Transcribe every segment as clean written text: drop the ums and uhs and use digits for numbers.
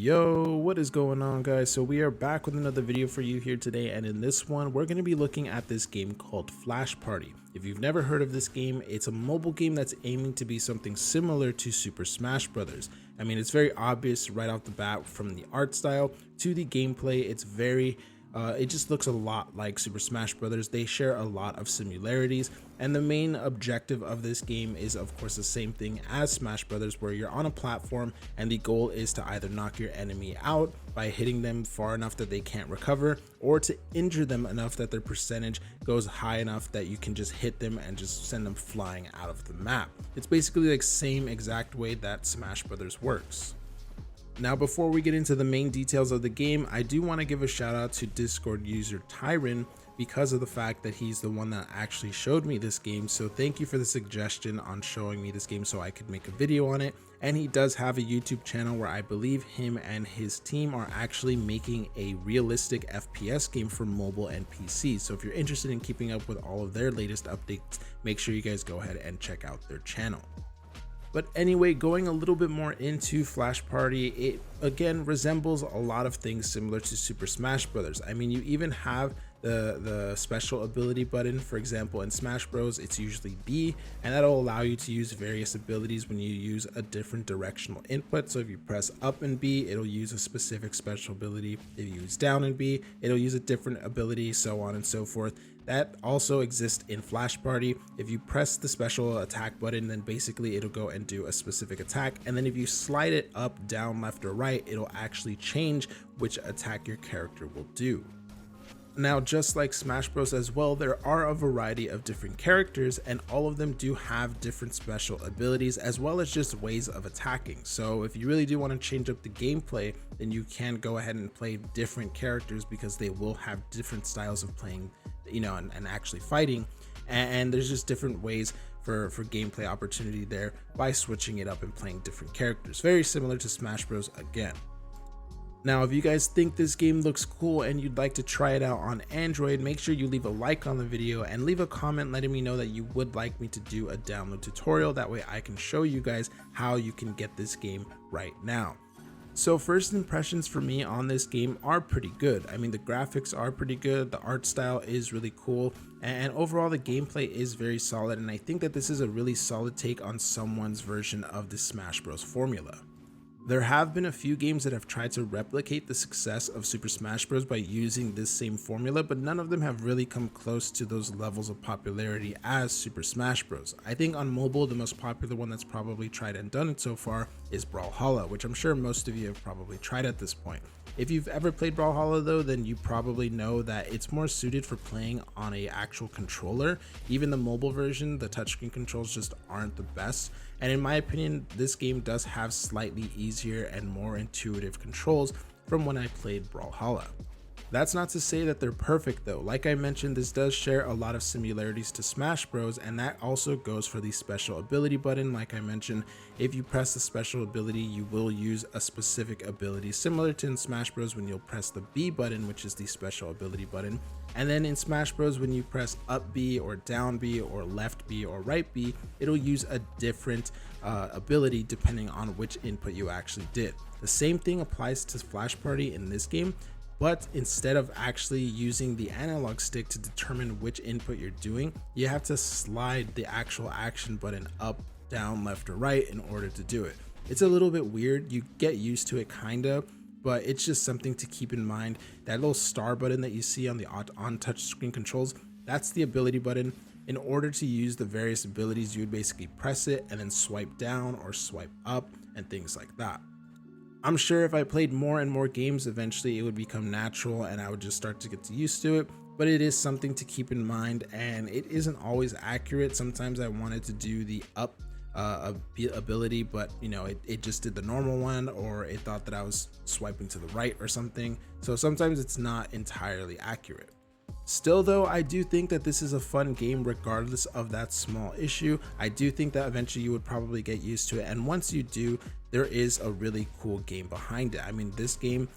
Yo, what is going on, guys? So we are back with another video for you here today, and in this one we're going to be looking at this game called Flash Party. If you've never heard of this game, it's a mobile game that's aiming to be something similar to Super Smash Bros. I mean, it's very obvious right off the bat from the art style to the gameplay. It just looks a lot like Super Smash Bros. They share a lot of similarities, and the main objective of this game is of course the same thing as Smash Bros., where you're on a platform and the goal is to either knock your enemy out by hitting them far enough that they can't recover, or to injure them enough that their percentage goes high enough that you can just hit them and just send them flying out of the map. It's basically like same exact way that Smash Bros. Works. Now, before we get into the main details of the game, I do want to give a shout out to Discord user Tyron because of the fact that he's the one that actually showed me this game. So thank you for the suggestion on showing me this game so I could make a video on it. And he does have a YouTube channel where I believe him and his team are actually making a realistic FPS game for mobile and PC. So if you're interested in keeping up with all of their latest updates, make sure you guys go ahead and check out their channel. But anyway, going a little bit more into Flash Party, it again resembles a lot of things similar to Super Smash Bros. I mean, you even have the special ability button. For example, in Smash Bros, it's usually B, and that'll allow you to use various abilities when you use a different directional input. So if you press up and B, it'll use a specific special ability. If you use down and B, it'll use a different ability, so on and so forth. That also exists in Flash Party. If you press the special attack button, then basically it'll go and do a specific attack. And then if you slide it up, down, left, or right, it'll actually change which attack your character will do. Now, just like Smash Bros as well, there are a variety of different characters, and all of them do have different special abilities as well as just ways of attacking. So if you really do want to change up the gameplay, then you can go ahead and play different characters because they will have different styles of playing, you know, and actually fighting. And there's just different ways for gameplay opportunity there by switching it up and playing different characters. Very similar to Smash Bros again. Now, if you guys think this game looks cool and you'd like to try it out on Android, make sure you leave a like on the video and leave a comment letting me know that you would like me to do a download tutorial. That way I can show you guys how you can get this game right now. So first impressions for me on this game are pretty good. I mean, the graphics are pretty good, the art style is really cool, and overall the gameplay is very solid, and I think that this is a really solid take on someone's version of the Smash Bros formula. There have been a few games that have tried to replicate the success of Super Smash Bros. By using this same formula, but none of them have really come close to those levels of popularity as Super Smash Bros. I think on mobile, the most popular one that's probably tried and done it so far is Brawlhalla, which I'm sure most of you have probably tried at this point. If you've ever played Brawlhalla though, then you probably know that it's more suited for playing on a actual controller. Even the mobile version, the touchscreen controls just aren't the best. And in my opinion, this game does have slightly easier and more intuitive controls from when I played Brawlhalla. That's not to say that they're perfect though. Like I mentioned, this does share a lot of similarities to Smash Bros, and that also goes for the special ability button. Like I mentioned, if you press the special ability, you will use a specific ability similar to in Smash Bros when you'll press the B button, which is the special ability button. And then in Smash Bros, when you press up B or down B or left B or right B, it'll use a different ability depending on which input you actually did. The same thing applies to Flash Party in this game, but instead of actually using the analog stick to determine which input you're doing, you have to slide the actual action button up, down, left, or right in order to do it. It's a little bit weird. You get used to it kinda, but it's just something to keep in mind. That little star button that you see on the on touch screen controls, that's the ability button. In order to use the various abilities, you would basically press it and then swipe down or swipe up and things like that. I'm sure if I played more and more games, eventually it would become natural and I would just start to get used to it, but it is something to keep in mind, and it isn't always accurate. Sometimes I wanted to do the up ability, but you know, it just did the normal one, or it thought that I was swiping to the right or something. So sometimes it's not entirely accurate. Still though, I do think that this is a fun game regardless of that small issue. I do think that eventually you would probably get used to it, and once you do, there is a really cool game behind it. I mean, this game,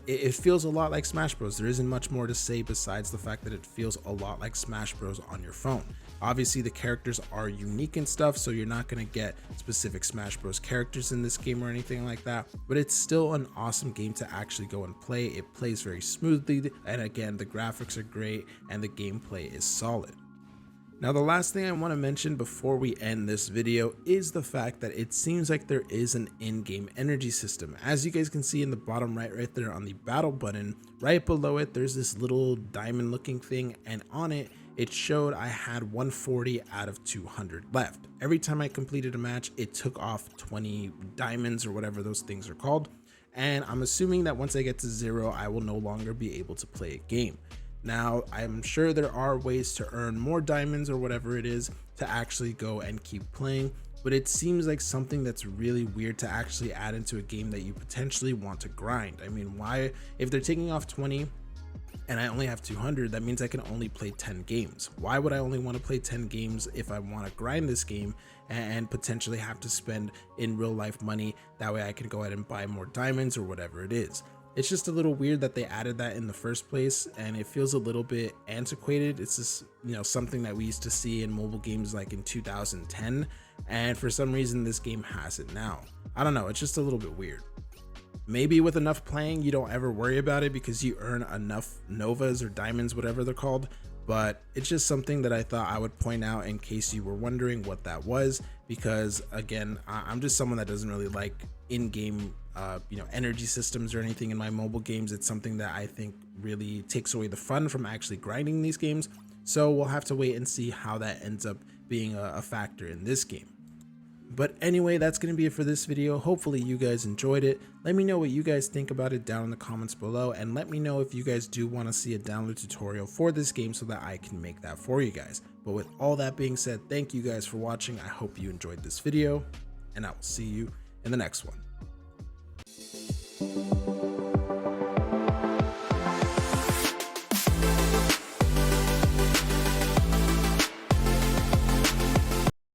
it feels a lot like Smash Bros. There isn't much more to say besides the fact that it feels a lot like Smash Bros. On your phone. Obviously, the characters are unique and stuff, so you're not going to get specific Smash Bros. Characters in this game or anything like that, but it's still an awesome game to actually go and play. It plays very smoothly, and again, the graphics are great, and the gameplay is solid. Now, the last thing I want to mention before we end this video is the fact that it seems like there is an in-game energy system. As you guys can see in the bottom right there on the battle button, right below it, there's this little diamond looking thing, and on it, it showed I had 140 out of 200 left. Every time I completed a match, it took off 20 diamonds or whatever those things are called. And I'm assuming that once I get to 0, I will no longer be able to play a game. Now, I'm sure there are ways to earn more diamonds or whatever it is to actually go and keep playing, but it seems like something that's really weird to actually add into a game that you potentially want to grind. I mean, why, if they're taking off 20 and I only have 200, that means I can only play 10 games. Why would I only want to play 10 games if I want to grind this game and potentially have to spend in real life money? That way I can go ahead and buy more diamonds or whatever it is. It's just a little weird that they added that in the first place, and it feels a little bit antiquated. It's just, you know, something that we used to see in mobile games like in 2010, and for some reason this game has it now. I don't know, it's just a little bit weird. Maybe with enough playing you don't ever worry about it because you earn enough novas or diamonds, whatever they're called, but it's just something that I thought I would point out in case you were wondering what that was, because again, I'm just someone that doesn't really like in-game energy systems or anything in my mobile games. It's something that I think really takes away the fun from actually grinding these games, so we'll have to wait and see how that ends up being a factor in this game. But anyway, that's going to be it for this video. Hopefully you guys enjoyed it. Let me know what you guys think about it down in the comments below, and let me know if you guys do want to see a download tutorial for this game so that I can make that for you guys. But with all that being said, thank you guys for watching. I hope you enjoyed this video, and I will see you in the next one.